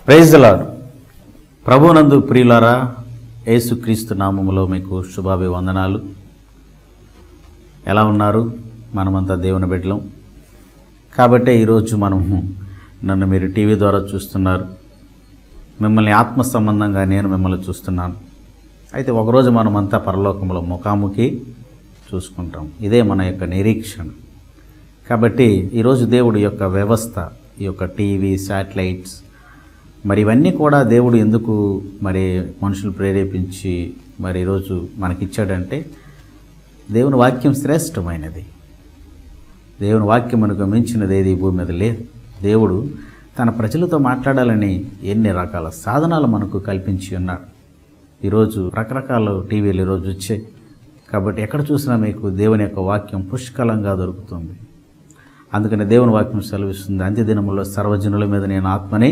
Praise the lord. ప్రభువునందు ప్రియులారా, యేసుక్రీస్తు నామములో మీకు శుభాభివందనాలు. ఎలా ఉన్నారు? మనమంతా దేవుని బిడ్డలం కాబట్టే ఈరోజు నన్ను మీరు టీవీ ద్వారా చూస్తున్నారు. మిమ్మల్ని ఆత్మ సంబంధంగా నేను మిమ్మల్ని చూస్తున్నాను. అయితే ఒకరోజు మనమంతా పరలోకంలో ముఖాముఖి చూసుకుంటాం. ఇదే మన యొక్క నిరీక్షణ. కాబట్టి ఈరోజు దేవుడి యొక్క వ్యవస్థ, ఈ యొక్క టీవీ, శాటిలైట్స్, మరి ఇవన్నీ కూడా దేవుడు ఎందుకు మరి మనుషులు ప్రేరేపించి మరి ఈరోజు మనకిచ్చాడంటే, దేవుని వాక్యం శ్రేష్టమైనది. దేవుని వాక్యం మనకు మించినది ఏది ఈ భూమి మీద లేదు. దేవుడు తన ప్రజలతో మాట్లాడాలని ఎన్ని రకాల సాధనాలు మనకు కల్పించి ఉన్నాడు. ఈరోజు రకరకాల టీవీలు ఈరోజు వచ్చాయి. కాబట్టి ఎక్కడ చూసినా మీకు దేవుని యొక్క వాక్యం పుష్కలంగా దొరుకుతుంది. అందుకని దేవుని వాక్యం సెలవిస్తుంది, అంత్యదినములో సర్వజనుల మీద నేను ఆత్మని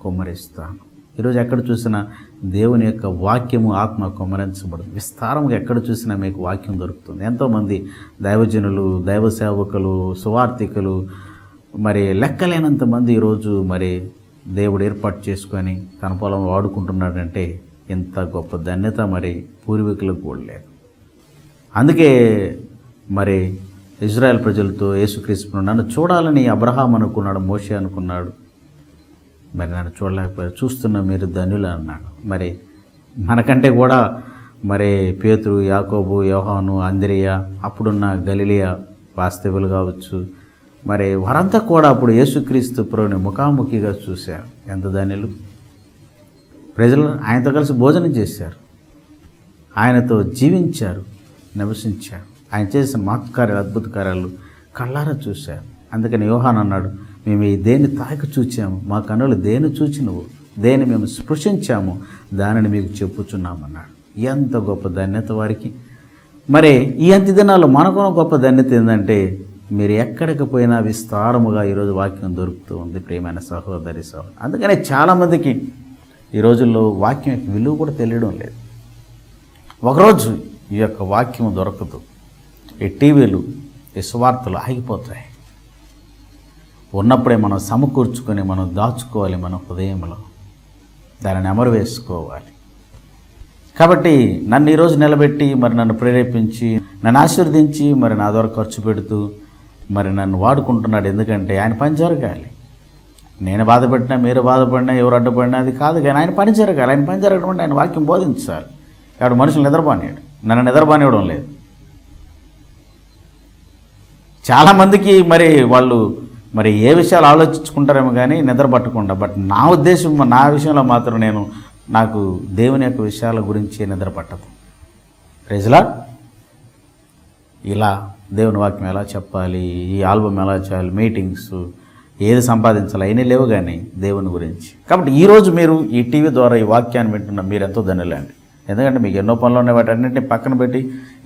కుమ్మరిస్తాను. ఈరోజు ఎక్కడ చూసినా దేవుని యొక్క వాక్యము, ఆత్మ కుమ్మరించబడుతుంది. విస్తారంగా ఎక్కడ చూసినా మీకు వాక్యం దొరుకుతుంది. ఎంతోమంది దైవజనులు, దైవ సేవకులు, సువార్థికులు, మరి లెక్కలేనంత మంది ఈరోజు మరి దేవుడు ఏర్పాటు చేసుకొని తన పొలం వాడుకుంటున్నాడంటే ఎంత గొప్ప ధన్యత మరి పూర్వీకులకు కూడా లేదు. అందుకే మరి ఇజ్రాయెల్ ప్రజలతో యేసుక్రీస్తు నన్ను చూడాలని అబ్రహాం అనుకున్నాడు, మోషే అనుకున్నాడు. మరి నన్ను చూడలేకపోయారు. చూస్తున్న మీరు ధన్యులు అన్నాడు. మరి మనకంటే కూడా మరి పేతురు, యాకోబు, యోహాను, అంద్రియ, అప్పుడున్న గలిలియా వాస్తవులు కావచ్చు, మరి వారంతా కూడా అప్పుడు యేసుక్రీస్తు ప్రభువుని ముఖాముఖిగా చూశారు. ఎంత ధన్యులు! ప్రజలు ఆయనతో కలిసి భోజనం చేశారు, ఆయనతో జీవించారు, నివసించారు. ఆయన చేసిన మహత్కార్యాలు, అద్భుత కార్యాలు కళ్ళారా చూశారు. అందుకని యోహాను అన్నాడు, మేము ఈ దేన్ని తాకి చూచాము, మా కన్నులు దేన్ని చూచినవు, దేన్ని మేము స్పృశించాము, దానిని మీకు చెప్పుచున్నామన్నాడు. ఎంత గొప్ప ధన్యత వారికి! మరి ఈ అంత్య దినాల్లో మనకు గొప్ప ధన్యత ఏంటంటే, మీరు ఎక్కడికి పోయినా విస్తారముగా ఈరోజు వాక్యం దొరుకుతూ ఉంది. ప్రియమైన సహోదరి సహోదరు, అందుకనే చాలామందికి ఈ రోజుల్లో వాక్యం యొక్క విలువ కూడా తెలియడం లేదు. ఒకరోజు ఈ యొక్క వాక్యం దొరకదు, ఈ టీవీలు, ఈ సువార్తలు ఆగిపోతాయి. ఉన్నప్పుడే మనం సమకూర్చుకొని మనం దాచుకోవాలి మన హృదయంలో, దానిని అమరు వేసుకోవాలి. కాబట్టి నన్ను ఈరోజు నిలబెట్టి మరి నన్ను ప్రేరేపించి నన్ను ఆశీర్వదించి మరి నా ద్వారా ఖర్చు పెడుతూ మరి నన్ను వాడుకుంటున్నాడు. ఎందుకంటే ఆయన పని జరగాలి. నేను బాధపడినా, మీరు బాధపడినా, ఎవరు అడ్డుపడినా అది కాదు, కానీ ఆయన పని జరగాలి. ఆయన పని జరగడం అంటే ఆయన వాక్యం బోధించాలి. కాబట్టి మనుషులు నిద్రపోనివాడు, నన్ను నిద్రపోనివ్వడం లేదు. చాలామందికి మరి వాళ్ళు మరి ఏ విషయాలు ఆలోచించుకుంటారేమో కానీ నిద్ర పట్టకుండా. బట్ నా ఉద్దేశం, నా విషయంలో మాత్రం నాకు దేవుని యొక్క విషయాల గురించి నిద్ర పట్టదు. ప్రైజ్లా ఇలా దేవుని వాక్యం ఎలా చెప్పాలి, ఈ ఆల్బమ్ ఎలా చేయాలి, మీటింగ్స్ ఏది సంపాదించాలి, అయినా లేవు కానీ దేవుని గురించి. కాబట్టి ఈరోజు మీరు ఈ టీవీ ద్వారా ఈ వాక్యాన్ని వింటున్న మీరు ఎంతో ధన్యులండి. ఎందుకంటే మీకు ఎన్నో పనులు ఉన్నాయి, వాటి అన్నింటినీ పక్కన పెట్టి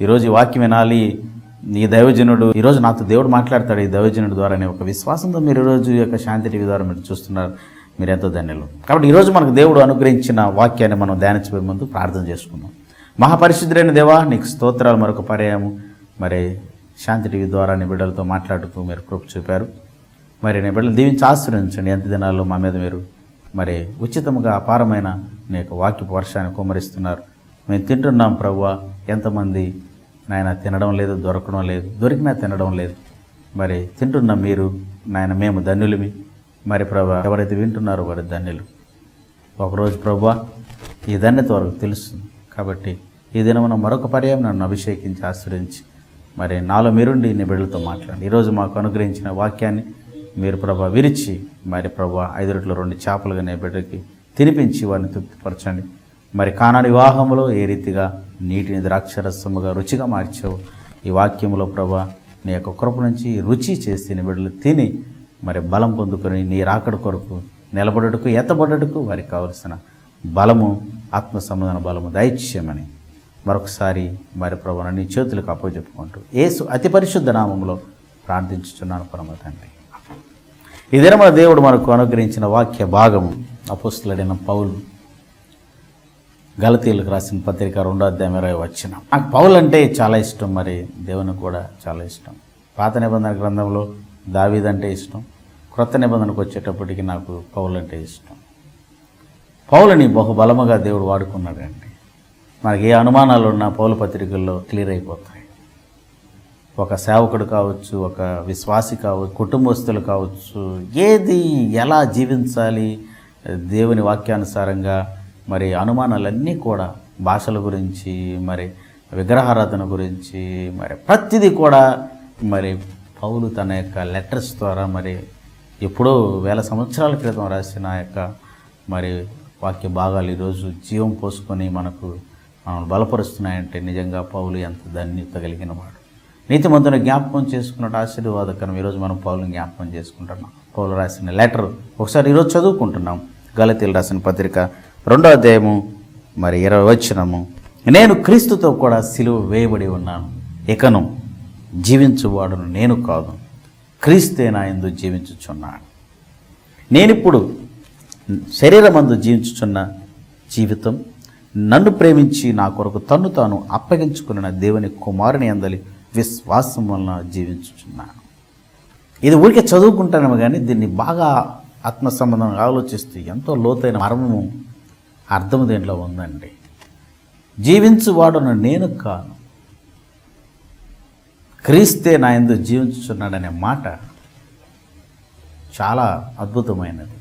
ఈరోజు ఈ వాక్యం వినాలి, ఈ దైవజనుడు ఈరోజు నాతో దేవుడు మాట్లాడతాడు ఈ దైవజనుడు ద్వారా అనే ఒక విశ్వాసంతో మీరు ఈరోజు ఈ యొక్క శాంతి టీవీ ద్వారా మీరు చూస్తున్నారు. మీరు ఎంతో ధన్యులు. కాబట్టి ఈరోజు మనకు దేవుడు అనుగ్రహించిన వాక్యాన్ని మనం ధ్యానించబోయే ముందు ప్రార్థన చేసుకుందాం. మహాపరిశుద్ధుడైన దేవా, నీకు స్తోత్రాలు. మరొక పర్యాయము మరి శాంతి టీవీ ద్వారా నీ బిడ్డలతో మాట్లాడుతూ మీరు కృప చూపారు. మరి నీ బిడ్డలు దీవించి ఆశీర్వదించండి. ఎంత దినాల్లో మా మీద మీరు మరి ఉచితముగా అపారమైన నీ యొక్క వాక్యపు వర్షాన్ని కుమ్మరిస్తున్నారు. మేము తింటున్నాం ప్రభువా. ఎంతమంది నాయన తినడం లేదు, దొరకడం లేదు, దొరికినా తినడం లేదు. మరి తింటున్నాం మీరు నాయన, మేము ధన్యులమి. మరి ప్రభువా, ఎవరైతే వింటున్నారో వారి ధన్యులు. ఒకరోజు ప్రభువా ఈ ధన్యత వరకు తెలుస్తుంది. కాబట్టి ఈ దినమున మరొక పర్యాయం నన్ను అభిషేకించి ఆశ్రయించి మరి నాలో మీరుండి నీ బిడ్డలతో మాట్లాడండి. ఈరోజు మాకు అనుగ్రహించిన వాక్యాన్ని మీరు ప్రభా విరిచి మరి ప్రభా 5 రొట్టెలు 2 చేపలుగా నీ బిడ్డకి తినిపించి వారిని తృప్తిపరచండి. మరి కానాని వివాహంలో ఏ రీతిగా నీటిని ద్రాక్షరసముగా రుచిగా మార్చావు, ఈ వాక్యంలో ప్రభా నీ యొక్క కృప నుంచి రుచి చేసి నీ బిడ్డలు తిని మరి బలం పొందుకొని నీ రాకడ కొరకు నిలబడటకు, ఎత్తబడటకు వారికి కావలసిన బలము, ఆత్మ సంబంధన బలము దయచేయమని మరొకసారి మరి ప్రభువును నీ చేతులకు అప్పచెప్పుకుంటూ యేసు అతి పరిశుద్ధ నామములో ప్రార్థించుచున్నాను పరమ తండ్రి. ఈ దినమున దేవుడు మనకు అనుగ్రహించిన వాక్య భాగము అపోస్తలుడైన పౌలు గలతీయులకు రాసిన పత్రిక 2:20. నాకు పౌలు అంటే చాలా ఇష్టం, మరి దేవుని కూడా చాలా ఇష్టం. పాత నిబంధన గ్రంథంలో దావీదు అంటే ఇష్టం, క్రొత్త నిబంధనకు వచ్చేటప్పటికి నాకు పౌలు అంటే ఇష్టం. పౌలుని బహుబలముగా దేవుడు వాడుకున్నాడండి. మనకి ఏ అనుమానాలు ఉన్నా పౌలు పత్రికల్లో క్లియర్ అయిపోతాయి. ఒక సేవకుడు కావచ్చు, ఒక విశ్వాసి కావచ్చు, కుటుంబస్తులు కావచ్చు, ఏది ఎలా జీవించాలి దేవుని వాక్యానుసారంగా, మరి అనుమానాలన్నీ కూడా భాషల గురించి, మరి విగ్రహారాధన గురించి, మరి ప్రతిదీ కూడా మరి పౌలు తన యొక్క లెటర్స్ ద్వారా మరి ఎప్పుడో 1000 సంవత్సరాల క్రితం రాసిన యొక్క మరి వాక్య భాగాలు ఈరోజు జీవం పోసుకొని మనకు బలపరుస్తున్నాయంటే నిజంగా పౌలు ఎంత ధన్యత కలిగిన వాడు. నీతిమంతుని జ్ఞాపకం చేసుకున్నట్టు ఆశీర్వాదకరం. ఈరోజు మనం పౌలుని జ్ఞాపకం చేసుకుంటున్నాం. పౌలు రాసిన లెటర్ ఒకసారి ఈరోజు చదువుకుంటున్నాం. గలతీయులు రాసిన పత్రిక 2వ అధ్యాయము మరి 20వ వచనము. నేను క్రీస్తుతో కూడా సిలువ వేయబడి ఉన్నాను, ఇకను జీవించువాడును నేను కాదు, క్రీస్తే నా యందు జీవించుచున్నాను. నేనిప్పుడు శరీరమందు జీవించుచున్న జీవితం నన్ను ప్రేమించి నా కొరకు తన్ను తాను అప్పగించుకున్న దేవుని కుమారుని అందలి విశ్వాసం వలన జీవించుచున్నాను. ఇది ఊరికే చదువుకుంటానేమో కానీ దీన్ని బాగా ఆత్మ సంబంధంగా ఆలోచిస్తూ ఎంతో లోతైన మర్మము అర్థము దీంట్లో ఉందండి. జీవించువాడును నేను కాను, క్రీస్తే నా యందు జీవించుచున్నాడనే మాట చాలా అద్భుతమైనది.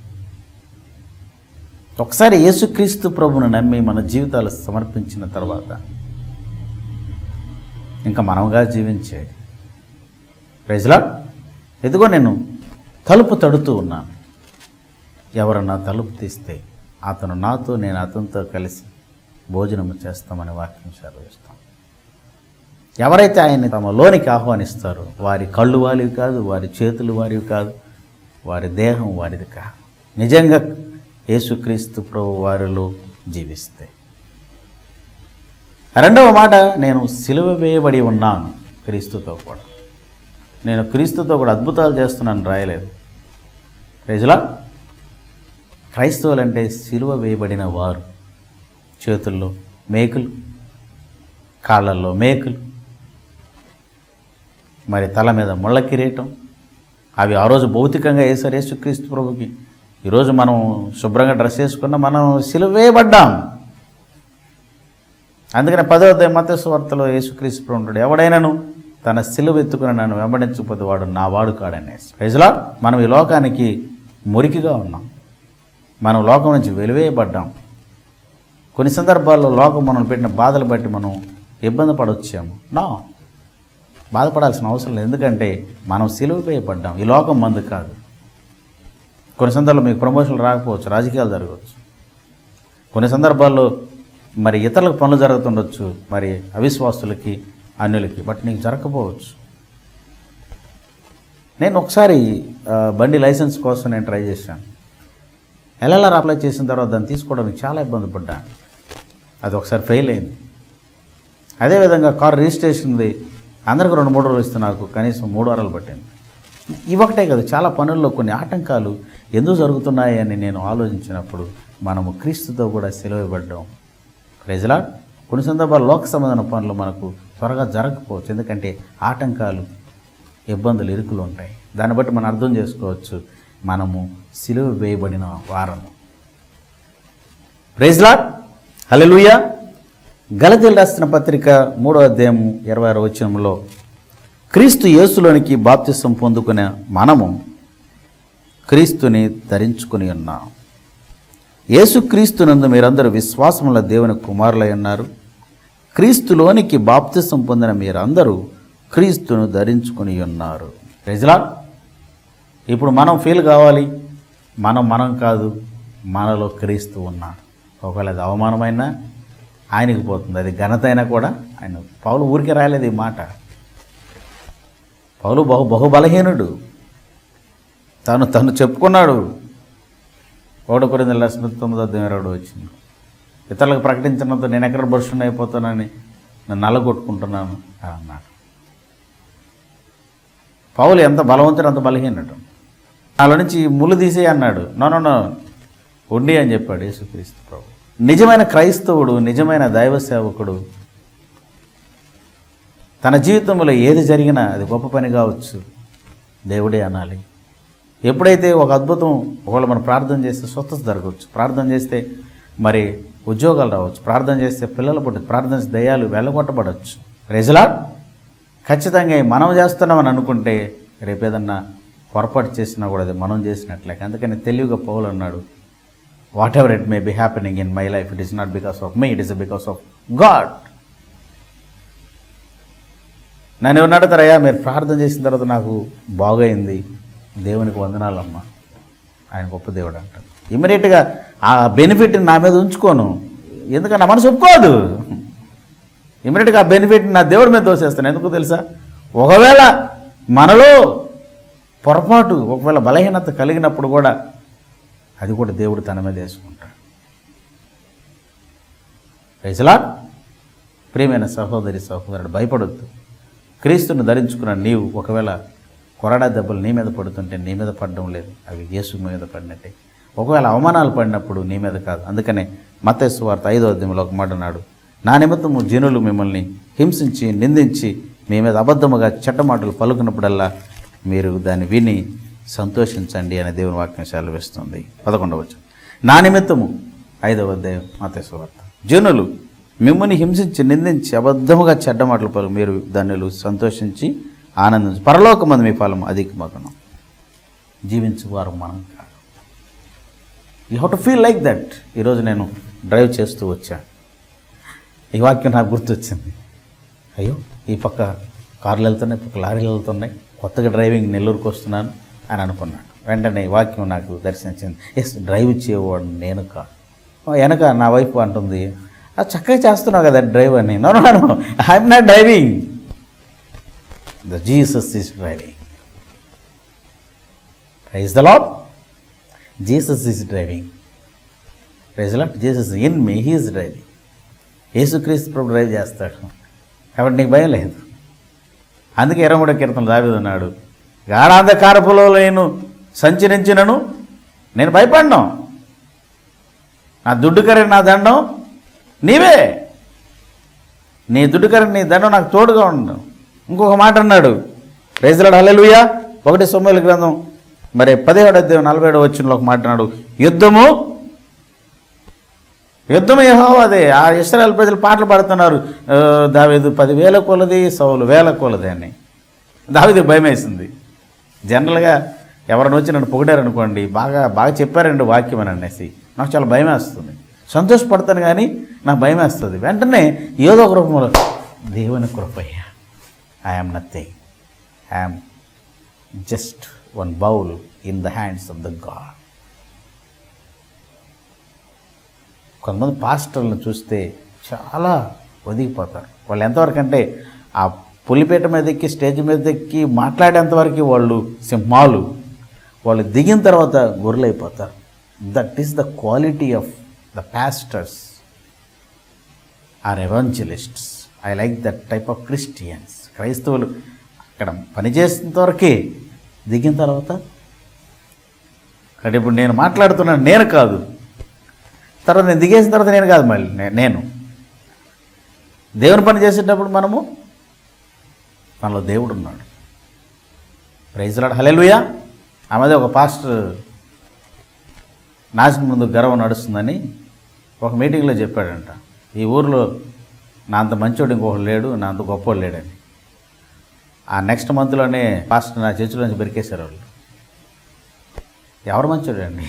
ఒకసారి యేసుక్రీస్తు ప్రభువును నమ్మి మన జీవితాలు సమర్పించిన తర్వాత ఇంకా మనముగా జీవించే ప్రజలా, ఎదుగో నేను తలుపు తడుతూ ఉన్నాను, ఎవరన్నా తలుపు తీస్తే అతను నాతో, నేను అతనితో కలిసి భోజనము చేస్తామని వాక్యం సెలవిస్తాం. ఎవరైతే ఆయన్ని తమ లోనికి ఆహ్వానిస్తారో వారి కళ్ళు వారివి కాదు, వారి చేతులు వారివి కాదు, వారి దేహం వారిది కాదు. నిజంగా యేసుక్రీస్తు ప్రభు వారిలో జీవిస్తే. రెండవ మాట, నేను సిలువ వేయబడి ఉన్నాను క్రీస్తుతో కూడా. నేను క్రీస్తుతో కూడా అద్భుతాలు చేస్తున్నాను రాయలేదు. ప్రజలా, క్రైస్తవులంటే సిలువ వేయబడిన వారు. చేతుల్లో మేకులు, కాళ్ళల్లో మేకులు, మరి తల మీద ముళ్ళ కిరీటం, అవి ఆ రోజు భౌతికంగా వేశారు యేసుక్రీస్తు ప్రభుకి. ఈరోజు మనం శుభ్రంగా డ్రెస్ వేసుకున్న మనం సిలువ వేయబడ్డాం. అందుకని 10వ అధ్యాయం మత్తయి సువార్తలో యేసుక్రీస్తు ప్రభు ఉంటాడు, ఎవడైనాను తన సిలువ ఎత్తుకుని నన్ను వెంబడించకపోతే వాడు నా వాడు కాడనేసి. ప్రజలా, మనం ఈ లోకానికి మురికిగా ఉన్నాం, మనం లోకం నుంచి వెలివేయబడ్డాం. కొన్ని సందర్భాల్లో లోకం మనం పెట్టిన బాధలు బట్టి మనం ఇబ్బంది పడొచ్చాము. బాధపడాల్సిన అవసరం లేదు, ఎందుకంటే మనం సిలువ వేయబడ్డాం. ఈ లోకం మందు కాదు. కొన్ని సందర్భాల్లో మీకు ప్రమోషన్లు రాకపోవచ్చు, రాజకీయాలు జరగవచ్చు. కొన్ని సందర్భాల్లో మరి ఇతరులకు పనులు జరుగుతుండొచ్చు, మరి అవిశ్వాసులకి, అన్యులకి, బట్ నీకు జరగకపోవచ్చు. నేను ఒకసారి బండి లైసెన్స్ కోసం నేను ట్రై చేశాను. ఎల్ఎల్ఆర్ అప్లై చేసిన తర్వాత దాన్ని తీసుకోవడానికి చాలా ఇబ్బంది పడ్డాను. అది ఒకసారి ఫెయిల్ అయింది. అదేవిధంగా కారు రిజిస్ట్రేషన్ది అందరికి 2-3 రోజులు ఇస్తే నాకు కనీసం 3 వారాలు పట్టింది. ఇవొకటే కదా, చాలా పనుల్లో కొన్ని ఆటంకాలు ఎందుకు జరుగుతున్నాయి అని నేను ఆలోచించినప్పుడు మనము క్రీస్తుతో కూడా సిలువబడ్డాం. ప్రజలా, కొన్ని సందర్భాలు లోక సంబంధమైన పనులు మనకు త్వరగా జరగకపోవచ్చు, ఎందుకంటే ఆటంకాలు, ఇబ్బందులు, ఇరుకులు ఉంటాయి. దాన్ని బట్టి మనం అర్థం చేసుకోవచ్చు మనము సిలువ వేయబడిన వారము. ప్రైజ్ లార్డ్, హల్లెలూయా. గలతీయులు రాసిన పత్రిక 3వ అధ్యాయం 26వ వచనంలో, క్రీస్తు యేసులోనికి బాప్తిసం పొందుకునే మనము క్రీస్తుని ధరించుకుని ఉన్నాం. యేసుక్రీస్తునందు మీరందరూ విశ్వాసముల దేవుని కుమారులై ఉన్నారు. క్రీస్తులోనికి బాప్తిసం పొందిన మీరందరూ క్రీస్తును ధరించుకుని ఉన్నారు. ప్రజలా, ఇప్పుడు మనం ఫీల్ కావాలి, మనం కాదు, మనలో క్రీస్తు ఉన్నాడు. ఒకవేళ అది అవమానమైనా ఆయనకి పోతుంది, అది ఘనత అయినా కూడా ఆయన. పౌలు ఊరికే రాయలేదు ఈ మాట. పౌలు బహుబలహీనుడు, తను చెప్పుకున్నాడు. 1 కొరింథీయుల రాసిన 9:22 వచ్చింది. ఇతరులకు ప్రకటించినంత నేను ఎక్కడ బర్షన్ అయిపోతానని నన్ను నల్లగొట్టుకుంటున్నాను అన్నాడు. పౌలు ఎంత బలవంతుడు, అంత బలహీనుడు. నాలో నుంచి ముళ్ళు తీసే అన్నాడు. నో ఉండి అని చెప్పాడు యేసుక్రీస్తు ప్రభు. నిజమైన క్రైస్తవుడు, నిజమైన దైవ సేవకుడు తన జీవితంలో ఏది జరిగినా అది గొప్ప పని కావచ్చు, దేవుడే అనాలి. ఎప్పుడైతే ఒక అద్భుతం, ఒకవేళ మనం ప్రార్థన చేస్తే స్వస్థత జరగవచ్చు, ప్రార్థన చేస్తే మరి ఉద్యోగాలు రావచ్చు, ప్రార్థన చేస్తే పిల్లలు పుట్టచ్చు, ప్రార్థన చేస్తే దయ్యాలు వెళ్ళగొట్టబడవచ్చు. ప్రజలా ఖచ్చితంగా మనం చేస్తున్నామని అనుకుంటే రేపేదన్నా పొరపాటు చేసినా కూడా అది మనం చేసినట్లే. అందుకని తెలివిగా పౌలు అన్నాడు, what ever it may be happening in my life, it is not because of me, it is because of God. నన్ను ఎవరిని అడుగుతారయ్యా, మీరు ప్రార్థన చేసిన తర్వాత నాకు బాగైంది, దేవునికి వందనాలమ్మా, ఆయన గొప్ప దేవుడు అంటాడు. ఇమ్మీడియట్గా ఆ బెనిఫిట్ని నా మీద ఉంచుకోను, ఎందుకంటే నా మనసు ఒప్పుకోదు. ఇమ్మీడియట్గా ఆ బెనిఫిట్ని నా దేవుడి మీద దోసేస్తాను. ఎందుకు తెలుసా? ఒకవేళ మనలో పొరపాటు, ఒకవేళ బలహీనత కలిగినప్పుడు కూడా అది కూడా దేవుడు తన మీద వేసుకుంటాడు. ప్రజలా ప్రియమైన సహోదరి సహోదరుడు, భయపడొద్దు. క్రీస్తుని ధరించుకున్న నీవు ఒకవేళ కొరడా దెబ్బలు నీ మీద పడుతుంటే నీ మీద పడడం లేదు, అవి యేసు మీద పడినట్టే. ఒకవేళ అవమానాలు పడినప్పుడు నీ మీద కాదు. అందుకనే మత్తయి సువార్త 5వ అధ్యాయంలో ఒక మాట అన్నాడు, నా నిమిత్తము జనులు మిమ్మల్ని హింసించి నిందించి మీ మీద అబద్ధముగా చెడ్డ మాటలు పలుకున్నప్పుడల్లా మీరు దాన్ని విని సంతోషించండి అని దేవుని వాక్యం సెలవిస్తుంది. 11వ వచనం, నా నిమిత్తము 5వ అధ్యాయం మత్తయి సువార్త, జనులు మిమ్మల్ని హింసించి నిందించి అబద్ధముగా చెడ్డ మాటలు పలు మీరు దానిలో సంతోషించి ఆనందించి పరలోకమందు మీ ఫలం అధికమగును. జీవించువారు మనం కాదు. You have to feel like that. ఈరోజు నేను డ్రైవ్ చేస్తూ వచ్చాను, ఈ వాక్యం నాకు గుర్తొచ్చింది. అయ్యో, ఈ పక్క కార్లు వెళ్తున్నాయి, పక్క లారీలు వెళ్తున్నాయి, కొత్తగా డ్రైవింగ్ నెల్లూరుకు వస్తున్నాను అని అనుకున్నాను. వెంటనే ఈ వాక్యం నాకు దర్శించింది. ఎస్, డ్రైవ్ చేయవాడు నేను కాదు. వెనక నా వైపు అంటుంది, చక్కగా చేస్తున్నావు కదా డ్రైవ్ అని. No no no, I'm not driving, the Jesus is driving. Praise the Lord. Jesus is driving. Praise the Lord. Jesus in me, he is driving. యేసుక్రీస్తు ప్రభు డ్రైవ్ చేస్తాడు కాబట్టి నీకు భయం లేదు. అందుకే 23వ కీర్తనలో దావీదు అన్నాడు, గాఢాంధకారపులో నేను సంచరించినను నేను భయపడ్ను, నా దుడ్డుకర నా దండం నీవే, నీ దుడ్డుకర నీ దండం నాకు తోడుగా ఉండవు. ఇంకొక మాట అన్నాడు, ప్రైజ్ ది లార్డ్, హల్లెలూయా. 1 సమూయేలు గ్రంథం మరి 17వ అధ్యాయం 47వ వచనంలో ఒక మాట అన్నాడు, యుద్ధము యెహోవాదే. ఆ ఇశ్రాయేలు ప్రజలు పాటలు పాడుతున్నారు, దావీదు 10,000 కొలది, సౌలు 1,000 కొలది అని. దావీదుకు భయం వేసింది. జనరల్గా ఎవరైనా వచ్చి నన్ను పొగిడారనుకోండి, బాగా చెప్పారండి వాక్యం అని అనేసి నాకు చాలా భయం వేస్తుంది. సంతోషపడతాను కానీ నాకు భయం వేస్తుంది. వెంటనే ఏదో ఒక రూపంలో దేవుని కృపయ్య, I'm nothing, I'm just one bowl in the hands of the God. కొంతమంది పాస్టర్లను చూస్తే చాలా ఒదిగిపోతారు. వాళ్ళు ఎంతవరకు అంటే ఆ పులిపేట మీద ఎక్కి స్టేజ్ మీద ఎక్కి మాట్లాడేంతవరకు వాళ్ళు సింహాలు, వాళ్ళు దిగిన తర్వాత గొర్రెలైపోతారు. That is the quality of the pastors or evangelists. I like that type of Christians. క్రైస్తవులు అక్కడ పనిచేసినంత వరకే, దిగిన తర్వాత కాబట్టి ఇప్పుడు నేను మాట్లాడుతున్నాను, నేను కాదు, తర్వాత నేను దిగేసిన తర్వాత నేను కాదు, మళ్ళీ నేను దేవుని పని చేసేటప్పుడు మనలో దేవుడు ఉన్నాడు. ప్రైజ్ ది లార్డ్, హల్లెలూయా. ఆ మధ్య ఒక పాస్టర్ నాశనం ముందు గర్వం నడుస్తుందని ఒక మీటింగ్లో చెప్పాడంట, ఈ ఊరిలో నా అంత మంచోడు ఇంకొకడు లేడు, నా అంత గొప్పవాడు లేడని. ఆ నెక్స్ట్ మంత్లోనే పాస్టర్ నా చర్చిలో నుంచి బెరికేశారు వాళ్ళు. ఎవరు మంచోడు అండి?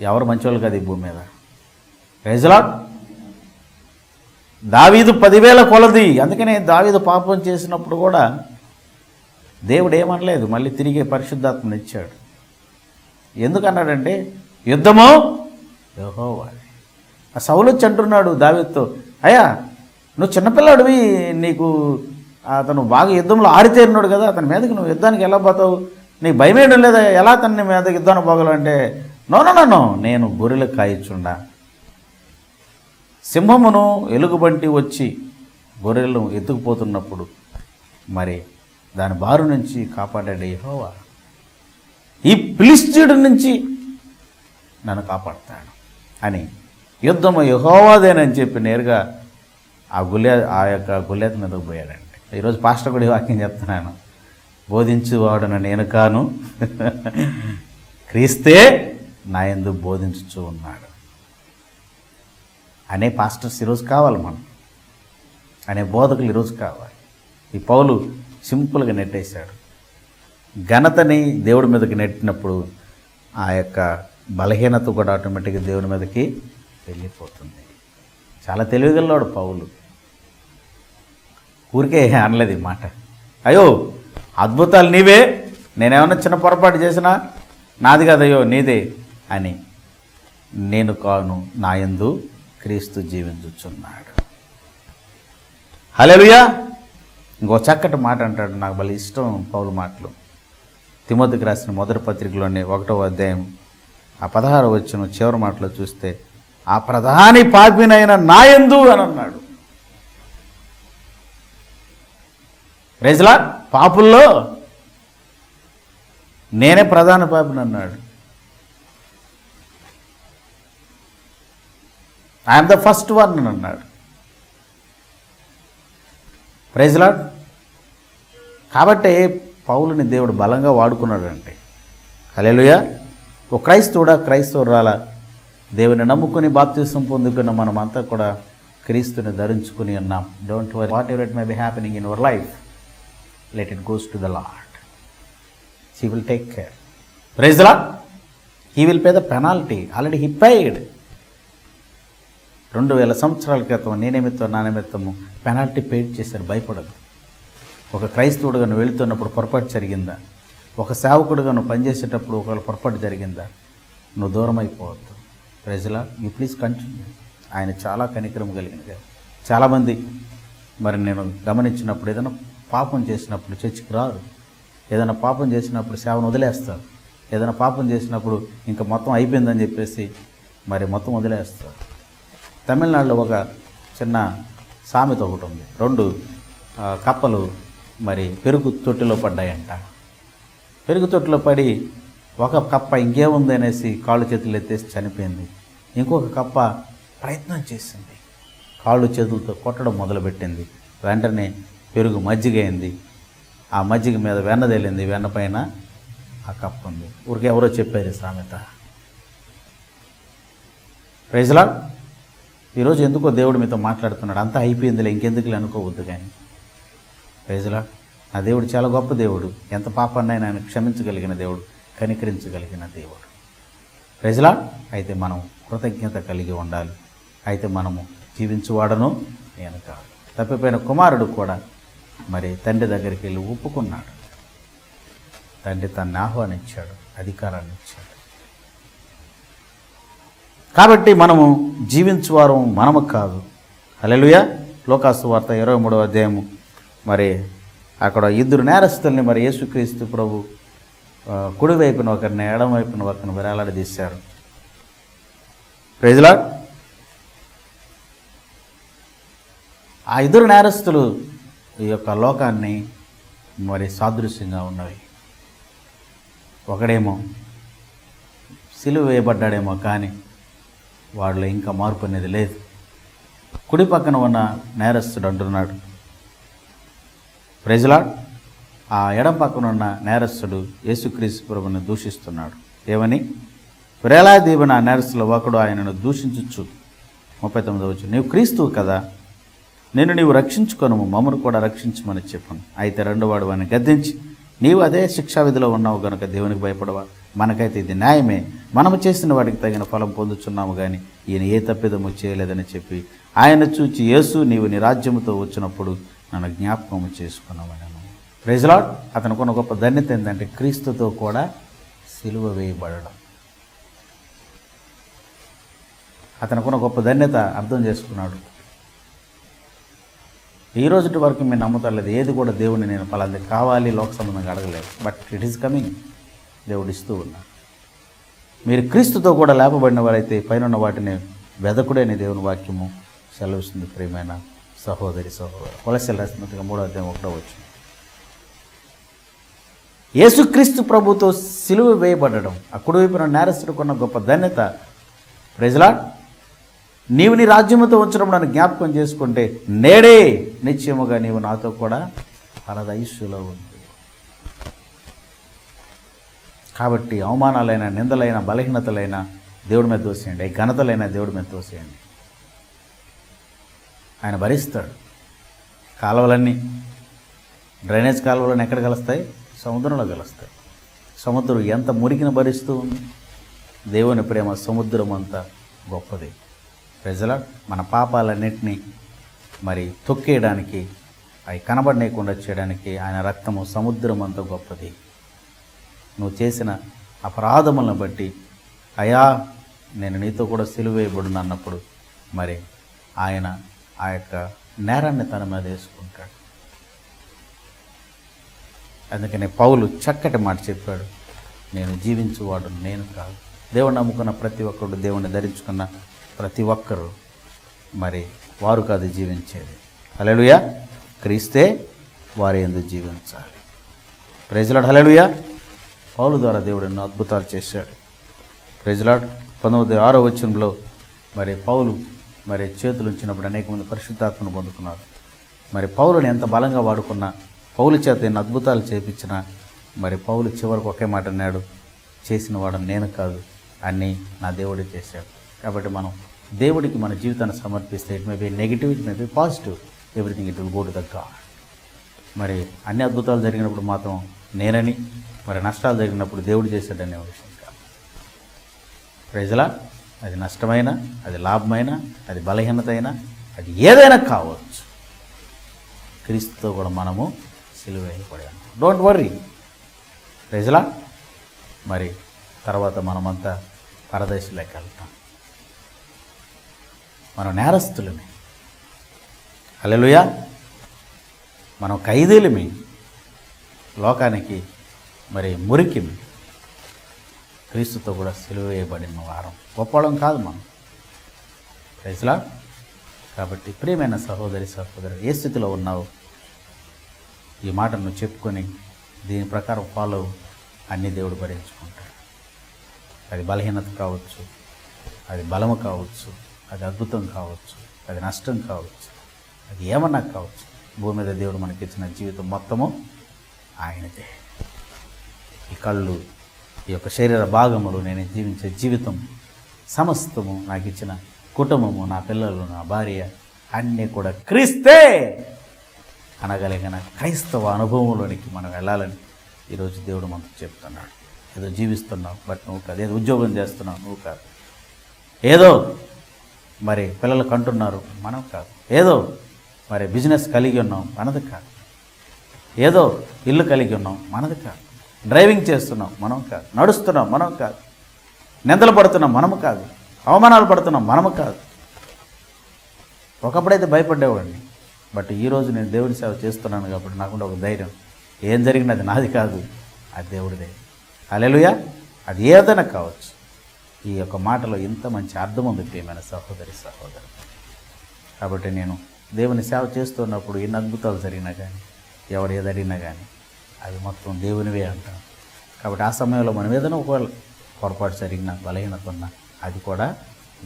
ఎవరు మంచోళ్ళు కాదు ఈ భూమి మీద. Praise the Lord. దావీదు 10,000 కొలది. అందుకనే దావీదు పాపం చేసినప్పుడు కూడా దేవుడు ఏమనలేదు, మళ్ళీ తిరిగి పరిశుద్ధాత్మను ఇచ్చాడు. ఎందుకన్నాడంటే యుద్ధము యెహోవాది. ఆ సౌలు వచ్చి అంటున్నాడు దావీదుతో, అయ్యా నువ్వు చిన్నపిల్లాడివి, నీకు అతను బాగా యుద్ధంలో ఆరితేరినాడు కదా, అతని మీదకి నువ్వు యుద్ధానికి ఎలా పోతావు, నీకు భయమేయడం లేదా, ఎలా అతన్ని మీద యుద్ధానికి పోగలంటే, నో, నేను గొర్రెలు కాయిచుండా, సింహమును ఎలుగుబంటి వచ్చి గొర్రెలను ఎత్తుకుపోతున్నప్పుడు మరి దాని బారు నుంచి కాపాడాడు యెహోవా, ఈ ఫిలిష్తీయుడి నుంచి నన్ను కాపాడుతాడు అని యుద్ధము యెహోవాదేనని చెప్పి నేరుగా ఆ యొక్క గొల్లియాతు మీదకు పోయాడండి. ఈరోజు పాస్టర్ కూడా వాక్యం చెప్తున్నాను, బోధించువాడున నేను కాను, క్రీస్తే నా యందు బోధించుచూ ఉన్నాడు అనే పాస్టర్స్ ఈరోజు కావాలి, మనం అనే బోధకులు ఈరోజు కావాలి. ఈ పౌలు సింపుల్గా నెట్టేశాడు. ఘనతని దేవుడి మీదకి నెట్టినప్పుడు ఆ యొక్క బలహీనత కూడా ఆటోమేటిక్గా దేవుని మీదకి వెళ్ళిపోతుంది. చాలా తెలివిగలవాడు పౌలు. ఊరికే అనలేదు ఈ మాట, అయ్యో అద్భుతాలు నీవే, నేనేమన్నా చిన్న పొరపాటు చేసినా నాది కదయ్యో నీదే అని. నేను కాను, నా యందు క్రీస్తు జీవించుచున్నాడు. హల్లెలూయా. ఇంకో చక్కటి మాట అంటాడు, నాకు భలే ఇష్టం పౌలు మాటలు. తిమోతికి రాసిన మొదటి పత్రికలోని 1వ అధ్యాయం 16వ వచనం చివరి మాటలో చూస్తే, ఆ ప్రధాని పాపినైన నా యందు అని అన్నాడు. రేజలా పాపుల్లో నేనే ప్రధాన పాపిని అన్నాడు. ఐఎమ్ ద ఫస్ట్ వన్ అని అన్నాడు. Praise Lord. కాబట్టి పౌలుని దేవుడు బలంగా వాడుకున్నాడంటే, హల్లెలూయా. ఒక క్రైస్తవురాలా దేవుని నమ్ముకుని బాప్తిసం పొందుకున్న మనమంతా కూడా క్రీస్తుని ధరించుకుని ఉన్నాం. Don't worry whatever it may be happening in your life, let it goes to the Lord. He will take care. Praise the Lord. He will pay the penalty. Already he paid. 2000 సంవత్సరాల క్రితం నీ నిమిత్తం నా నిమిత్తము penalty paid చేశారు. భయపడదు. ఒక క్రైస్తవుడుగా నువ్వు వెళుతున్నప్పుడు పొరపాటు జరిగిందా, ఒక సేవకుడుగా నువ్వు పనిచేసేటప్పుడు ఒకవేళ పొరపాటు జరిగిందా, నువ్వు దూరం అయిపోవద్దు. ప్రజల యూ ప్లీజ్ కంటిన్యూ. ఆయన చాలా కనికరం కలిగినది. చాలామంది మరి నేను గమనించినప్పుడు ఏదైనా పాపం చేసినప్పుడు చర్చికి రారు, ఏదైనా పాపం చేసినప్పుడు సేవను వదిలేస్తారు, ఏదైనా పాపం చేసినప్పుడు ఇంకా మొత్తం అయిపోయిందని చెప్పేసి మరి మొత్తం వదిలేస్తారు. తమిళనాడులో ఒక చిన్న సామెత ఒకటి ఉంది. 2 కప్పలు మరి పెరుగు తొట్టిలో పడ్డాయంట. పెరుగు తొట్టిలో పడి ఒక కప్ప ఇంకేముంది అనేసి కాళ్ళు చేతులు ఎత్తేసి చనిపోయింది. ఇంకొక కప్ప ప్రయత్నం చేసింది, కాళ్ళు చేతులతో కొట్టడం మొదలుపెట్టింది. వెంటనే పెరుగు మజ్జిగైంది. ఆ మజ్జిగ మీద వెన్న తేలింది, వెన్న పైన ఆ కప్ప ఉంది. ఊరికి ఎవరో చెప్పారు సామెత. Praise Lord. ఈరోజు ఎందుకో దేవుడు మీతో మాట్లాడుతున్నాడు. అంతా అయిపోయిందిలే, ఇంకెందుకులే అనుకోవద్దు. కానీ ప్రైజ్ లార్డ్. నా దేవుడు చాలా గొప్ప దేవుడు. ఎంత పాపాన్నైనా ఆయన క్షమించగలిగిన దేవుడు, కనికరించగలిగిన దేవుడు. Praise Lord. అయితే మనం కృతజ్ఞత కలిగి ఉండాలి. అయితే మనము జీవించువాడను నేను కాదు. తప్పిపోయిన కుమారుడు కూడా మరి తండ్రి దగ్గరికి వెళ్ళి ఒప్పుకున్నాడు. తండ్రి తనని ఆహ్వానించాడు, అధికారాన్ని ఇచ్చాడు. కాబట్టి మనము జీవించువారు మనము కాదు. హల్లెలూయా. లోకాసు వార్త 23వ అధ్యాయము మరి అక్కడ 2 నేరస్తుల్ని మరి యేసుక్రీస్తు ప్రభు కుడి వైపున ఒకరిని, ఎడమ వైపున ఒకరిని వేలాడదీశారు. Praise lord. ఆ 2 నేరస్తులు ఈ యొక్క లోకాన్ని మరి సాదృశ్యంగా ఉన్నవి. ఒకడేమో సిలువ వేయబడ్డాడేమో కానీ వాళ్ళలో ఇంకా మార్పు అనేది లేదు. కుడి పక్కన ఉన్న నేరస్తుడు అంటున్నాడు, ప్రైజ్ లార్డ్. ఆ ఎడం పక్కన ఉన్న నేరస్తుడు యేసుక్రీస్తు ప్రభువుని దూషిస్తున్నాడు. ఏమని? వేలాదీబన నేరస్తుల ఒకడు ఆయనను దూషించుచు 39వ వచనం, నీవు క్రీస్తువు కదా, నీవు రక్షించుకొను, మమ్మను కూడా రక్షించమని చెప్పను. అయితే రెండోవాడు వాడిని గద్దించి, నీవు అదే శిక్షావిధిలో ఉన్నావు గనుక దేవునికి భయపడవా? మనకైతే ఇది న్యాయమే, మనము చేసిన వాడికి తగిన ఫలం పొందుచున్నాము కానీ ఈయన ఏ తప్పిదము చేయలేదని చెప్పి ఆయన చూచి, యేసు నీవు నీ రాజ్యముతో వచ్చినప్పుడు నన్ను జ్ఞాపకము చేసుకున్నామని. Praise lord. అతనుకున్న గొప్ప ధన్యత ఏంటంటే క్రీస్తుతో కూడా సిలువ వేయబడడం. అతనుకున్న గొప్ప ధన్యత అర్థం చేసుకున్నాడు. ఈ రోజు వరకు మీరు నమ్ముతలేదు, ఏది కూడా దేవుడిని నేను పలాంది కావాలి లోక సంబంధంగా అడగలేదు. But it is coming. దేవుడు ఇస్తూ ఉన్నారు. మీరు క్రీస్తుతో కూడా లేపబడిన వారైతే పైన వాటిని వెదకుడైన దేవుని వాక్యము సెలవుస్తుంది. ప్రియమైన సహోదరి సహోదరు, కొలస్సీయులకు రాసిన 3వ అధ్యాయం 1వ వచనం. యేసుక్రీస్తు ప్రభుతో సిలువ వేయబడడం, ఆ కుడివైపున నేరస్తుడుకున్న గొప్ప ధన్యత. Praise Lord. నీవు నీ రాజ్యముతో ఉంచడం నన్ను జ్ఞాపకం చేసుకుంటే నేడే నిశ్చయముగా నీవు నాతో కూడా పరదైసులో ఉంది. కాబట్టి అవమానాలైన, నిందలైన, బలహీనతలైన దేవుడి మీద తోసేయండి, ఘనతలైన దేవుడి మీద తోసేయండి. ఆయన భరిస్తాడు. కాలువలన్నీ, డ్రైనేజ్ కాలువలన్నీ ఎక్కడ కలుస్తాయి? సముద్రంలో కలుస్తాయి. సముద్రం ఎంత మురికిని భరిస్తూ ఉంది. దేవుని ప్రేమ సముద్రం అంతా గొప్పది. ప్రజల మన పాపాలన్నింటినీ మరి తొక్కేయడానికి, అవి కనబడనీయకుండా చేయడానికి ఆయన రక్తము సముద్రం అంతా గొప్పది. నువ్వు చేసిన అపరాధములను బట్టి, అయా నేను నీతో కూడా సిలువ వేయబడును అన్నప్పుడు మరి ఆయన ఆ యొక్క నేరాన్ని తన మీద వేసుకుంటాడు. అందుకని పౌలు చక్కటి మాట చెప్పాడు, నేను జీవించువాడు నేను కాదు. దేవుని నమ్ముకున్న ప్రతి ఒక్కరు, దేవుణ్ణి ధరించుకున్న ప్రతి ఒక్కరు మరి వారు కాదు జీవించేది. హల్లెలూయా. క్రీస్తే వారి యందు జీవించాలి. Praise lord. హల్లెలూయా. పౌలు ద్వారా దేవుడు ఎన్నో అద్భుతాలు చేశాడు. Praise lord. 19:6 వచనంలో మరి పౌలు మరి చేతులు ఉంచినప్పుడు అనేక మంది పరిశుద్ధాత్మను పొందుకున్నారు. మరి పౌలుని ఎంత బలంగా వాడుకున్నా, పౌలు చేత ఎన్ని అద్భుతాలు చేయించినా మరి పౌలు చివరికి ఒకే మాట అన్నాడు, చేసిన వాడని నేను కాదు, అన్నీ నా దేవుడే చేశాడు. కాబట్టి మనం దేవుడికి మన జీవితాన్ని సమర్పిస్తే, it may B negative, it may B positive, everything it will go to the God. మరి అన్ని అద్భుతాలు జరిగినప్పుడు మాత్రం నేనని, మరి నష్టాలు జరిగినప్పుడు దేవుడు చేశాడనే విషయం కాదు. ప్రజలా అది నష్టమైనా, అది లాభమైనా, అది బలహీనత అయినా, అది ఏదైనా కావచ్చు, క్రీస్తుతో కూడా మనము సిలువ వేయబడాము. Don't worry. ప్రజలా మరి తర్వాత మనమంతా పరదేశంలోకి వెళ్తాం. మనం నేరస్తులమే. హల్లెలూయా. మనం ఖైదీలమే, లోకానికి మరి మురికిమి. క్రీస్తుతో కూడా సిలువ వేయబడిన వారం, గొప్పవాళ్ళం కాదు మనం. ప్రైజ్లా. కాబట్టి ప్రియమైన సహోదరి సహోదరు, ఏ స్థితిలో ఉన్నావు ఈ మాట నువ్వు చెప్పుకొని దీని ప్రకారం ఫాలో అన్ని దేవుడు భరించుకుంటాడు. అది బలహీనత కావచ్చు, అది బలము కావచ్చు, అది అద్భుతం కావచ్చు, అది నష్టం కావచ్చు, అది ఏమన్నా కావచ్చు, భూమి మీద దేవుడు మనకిచ్చిన జీవితం మొత్తము ఆయనదే. ఈ కళ్ళు, ఈ యొక్క శరీర భాగములు, నేను జీవించే జీవితం సమస్తము, నాకు ఇచ్చిన కుటుంబము, నా పిల్లలు, నా భార్య అన్నీ కూడా క్రీస్తే అనగలిగిన క్రైస్తవ అనుభవంలోనికి మనం వెళ్ళాలని ఈరోజు దేవుడు మనకు చెప్తున్నాడు. ఏదో జీవిస్తున్నావు బట్ నువ్వు కాదు, ఏదో ఉద్యోగం చేస్తున్నావు నువ్వు కాదు, ఏదో మరి పిల్లలు కంటున్నారు మనం కాదు, ఏదో మరి బిజినెస్ కలిగి ఉన్నాం మనది కాదు, ఏదో ఇల్లు కలిగి ఉన్నాం మనది కాదు, డ్రైవింగ్ చేస్తున్నాం మనం కాదు, నడుస్తున్నాం మనం కాదు, నిందలు పడుతున్నాం మనము కాదు, అవమానాలు పడుతున్నాం మనము కాదు. ఒకప్పుడైతే భయపడేవాడిని, బట్ ఈరోజు నేను దేవుడి సేవ చేస్తున్నాను కాబట్టి నాకుండా ఒక ధైర్యం, ఏం జరిగినది నాది కాదు, అది దేవుడిదే. హల్లెలూయా. అది ఏదైనా కావచ్చు. ఈ యొక్క మాటలో ఇంత మంచి అర్థం ఉంది ప్రియమైన సహోదరి సహోదరు. కాబట్టి నేను దేవుని సేవ చేస్తున్నప్పుడు ఎన్ని అద్భుతాలు జరిగినా కానీ, ఎవరు ఏది అడిగినా కానీ అవి మొత్తం దేవునివే అంటాం. కాబట్టి ఆ సమయంలో మనం ఏదైనా ఒకవేళ పొరపాటు జరిగినా, బలహీనత ఉన్నా అది కూడా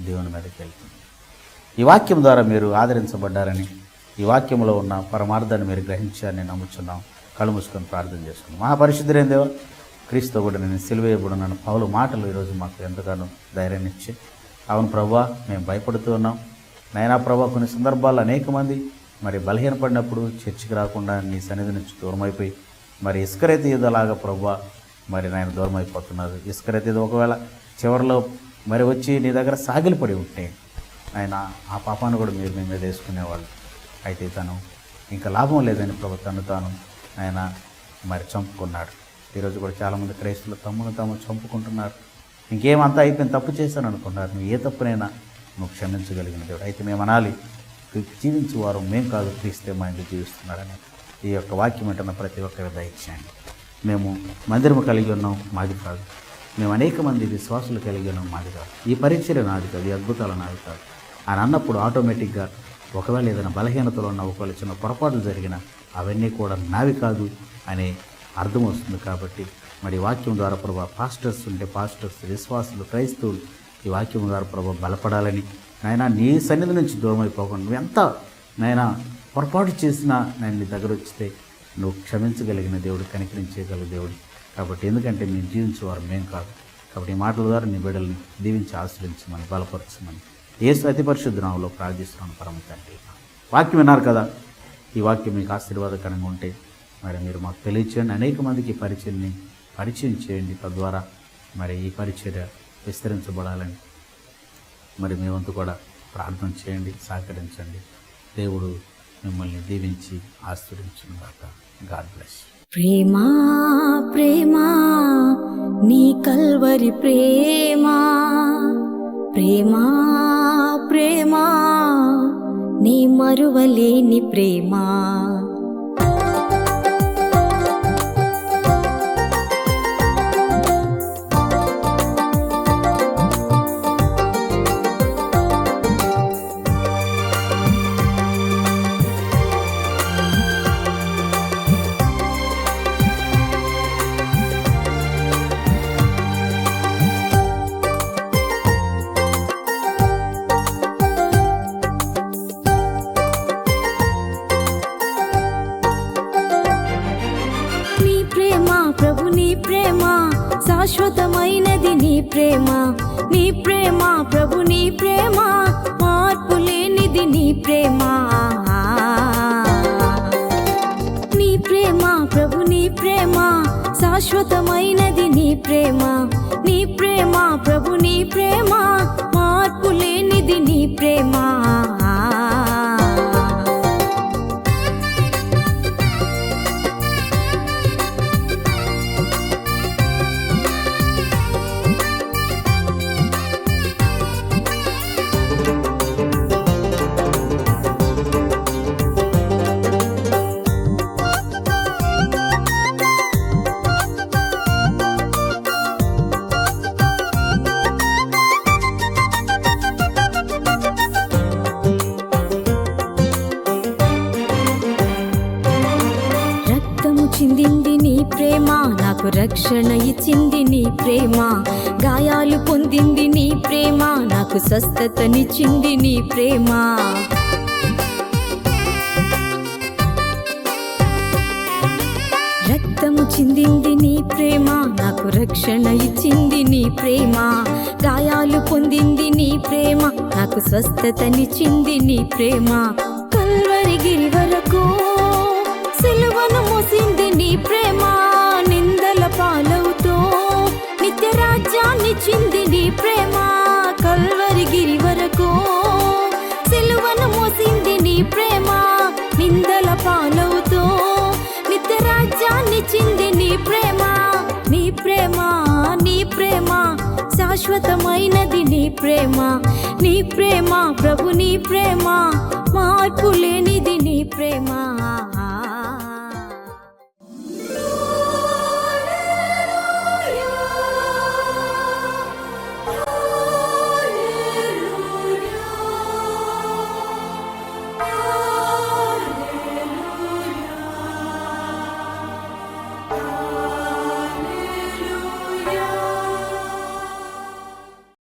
దేవుని మీదకి వెళ్తుంది. ఈ వాక్యం ద్వారా మీరు ఆదరించబడ్డారని, ఈ వాక్యంలో ఉన్న పరమార్థాన్ని మీరు గ్రహించారని నమ్ముచున్నాం. కళ్ళు మూసుకొని ప్రార్థన చేసుకున్నాం. మహాపరిశుద్ధుడైన దేవా, క్రీస్తు కూడా నేను సిలువ వేయబడినాను పౌలు మాటలు ఈరోజు మాకు ఎంతగానో ధైర్యాన్ని ఇచ్చి, అవును ప్రభువా మేము భయపడుతూ ఉన్నాం నైనా ప్రభా, కొన్ని సందర్భాల్లో అనేక మంది మరి బలహీనపడినప్పుడు చర్చికి రాకుండా నీ సన్నిధి నుంచి దూరం అయిపోయి మరి ఇసుకరైతే ఏదోలాగా ప్రభువా మరి నాయన దూరం అయిపోతున్నారు. ఇసుకరైతే ఏదో ఒకవేళ చివరిలో మరి వచ్చి నీ దగ్గర సాగిలిపడి ఉంటే ఆయన ఆ పాపాన్ని కూడా మీరు మీ మీద వేసుకునేవాళ్ళు. అయితే తను ఇంకా లాభం లేదని ప్రభు తను తాను ఆయన మరి చంపుకున్నాడు. ఈరోజు కూడా చాలామంది క్రైస్తవులు తమ్మును తాము చంపుకుంటున్నారు. ఇంకేమంతా అయిపోయింది, తప్పు చేశాను అనుకున్నారు. నువ్వు ఏ తప్పునైనా నువ్వు క్షమించగలిగిన దేవుడు. అయితే మేము అనాలి, జీవించేవారు మేము కాదు, క్రీస్తే మా ఇంట్లో జీవిస్తున్నారని. ఈ యొక్క వాక్యం ఏంటన్న ప్రతి ఒక్కరి దయచేయండి. మేము మందిరము కలిగి ఉన్నాం, మాది కాదు. మేము అనేక మంది విశ్వాసులు కలిగి ఉన్నాం, మాది కాదు. ఈ పరీక్షలు నాది కాదు, ఈ అద్భుతాలు నాది కాదు అని అన్నప్పుడు ఆటోమేటిక్గా ఒకవేళ ఏదైనా బలహీనతలో ఉన్న, ఒకవేళ చిన్న పొరపాట్లు జరిగినా అవన్నీ కూడా నావి కాదు అనే అర్థం వస్తుంది. కాబట్టి మరి వాక్యం ద్వారా ప్రభా పాస్టర్స్ ఉంటే పాస్టర్స్, విశ్వాసులు, క్రైస్తవులు ఈ వాక్యం ద్వారా ప్రభా బలపడాలని, నాయన నీ సన్నిధి నుంచి దూరం అయిపోకుండా నువ్వు ఎంత నాయన పొరపాటు చేసినా నేను నీ దగ్గర వచ్చితే నువ్వు క్షమించగలిగిన దేవుడు, కనికరించగలిగిన దేవుడు కాబట్టి ఎందుకంటే మేము జీవించేవారు మేము కాదు. కాబట్టి ఈ మాటల ద్వారా నీ బిడ్డల్ని దీవించి ఆశ్రయించమని బలపరచమని యేసు అతి పరిశుద్ధ నామములో ప్రార్థిస్తున్నాను పరమ తండ్రి. వాక్యం విన్నారు కదా, ఈ వాక్యం మీకు ఆశీర్వాదకరంగా ఉంటే మరి మీరు మాకు తెలియచేయండి. అనేక మందికి పరిచయం చేయండి. తద్వారా మరి ఈ పరిచర్య విస్తరించబడాలని మరి మీ వంతు కూడా ప్రార్థన చేయండి, సహకరించండి. దేవుడు మిమ్మల్ని దీవించి ఆశీర్వదించుగాక. God bless. ప్రేమా ప్రేమా నీ కల్వరి ప్రేమా, ప్రేమా ప్రేమా నీ మరువలేని ప్రేమా. ప్రభు నీ ప్రేమ శాశ్వతమైనది, నీ ప్రేమ నీ ప్రేమ ప్రభు నీ ప్రేమ మార్పు లేనిది, నీ ప్రేమ నీ ప్రేమ ప్రభు నీ ప్రేమ శాశ్వతమైనది, నీ ప్రేమ నీ ప్రేమ ప్రభు నీ ప్రేమ మార్పు లేనిది, నీ ప్రేమ. చిందింది నీ ప్రేమ, నాకు రక్షణ ఇచ్చింది నీ ప్రేమ, గాయాలు పొందింది నీ ప్రేమ, నాకు స్వస్థతనిచ్చింది నీ ప్రేమ. రక్తము చిందింది నీ ప్రేమ, నాకు రక్షణ ఇచ్చింది నీ ప్రేమ, గాయాలు పొందింది నీ ప్రేమ, నాకు స్వస్థతనిచ్చింది నీ ప్రేమ. కల్వరి గిరి వరకు సిలువను మోసింది నీ ప్రేమ, నిందల పాలవుతో నిత్య రాజ్యాన్నిచ్చింది నీ ప్రేమ. కల్వరి గిరి వరకు సిలువను మోసింది నీ ప్రేమ, నిందల పాలవుతో నిత్య రాజ్యాన్నిచ్చింది నీ ప్రేమ. నీ ప్రేమ నీ ప్రేమ శాశ్వతమైనది, నీ ప్రేమ నీ ప్రేమ ప్రభు నీ ప్రేమ మార్పు లేనిది, నీ ప్రేమ.